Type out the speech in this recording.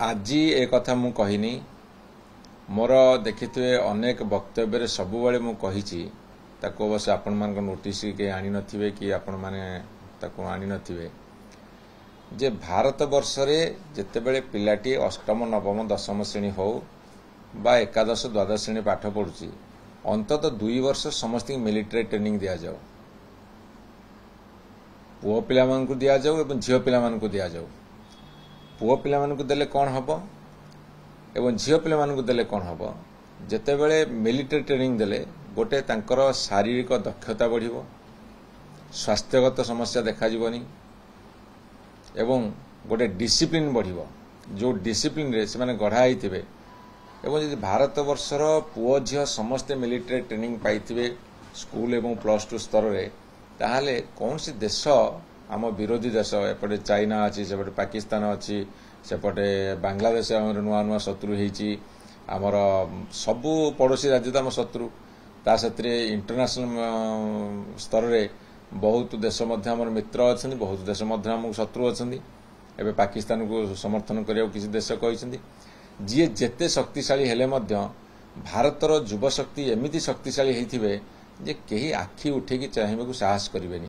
आज ए कथा मु कहिनी मोर देखिथे अनेक वक्तव्य सबुबले मु कहिछि ताको अवश्य आपण मान नोटिस के आनी नथिबे कि आपण माने ताको आनी नथिबे जे भारत वर्ष रे जेतेबेले पिलाटी अष्टम नवम दशम श्रेणी हो बा एकादश द्वादश श्रेणी पाठ पढ़ुछि अंतत 2 वर्ष समस्त मिलिटरी ट्रेनिंग दिया जाओ पुओ पिला मान को दिया जाओ एवं झियो पिला मान को दिया जाओ पुओ पिला मान को देले कोन हबो एवं झियो पिला मान को देले कोन हबो जेतेबेले मिलिटरी ट्रेनिंग देले गोटे तांकर शारीरिक दक्षता बढ़िबो स्वास्थ्यगत समस्या देखा जीवनी एवं गोटे डिसिप्लिन बढ़िबो जो डिसिप्लिन रे से माने गढ़ा आइथिबे एवं यदि भारत वर्षर पुओ झियो समस्त मिलिटरी ट्रेनिंग पाइथिबे स्कूल एवं +2 स्तर रे ताहाले कौन सी देश आम विरोधी देश एपटे चाइना अच्छी सेपटे पाकिस्तान अच्छी सेपटे बांग्लादेश नुआ नुआ शत्रु होती आमर सबू पड़ोसी राज्य तो आम शत्रु ता से इंटरनेशनल स्तर रे बहुत देश आमर मित्र अच्छा बहुत देश आम शत्रु अच्छा एवं पाकिस्तान को समर्थन करने किसी देश कहते जी जेते शक्तिशाली हेले भारतर युवा शक्ति एमती शक्तिशाली होते जे कहीं आखि उठेकी चाहिए साहस करें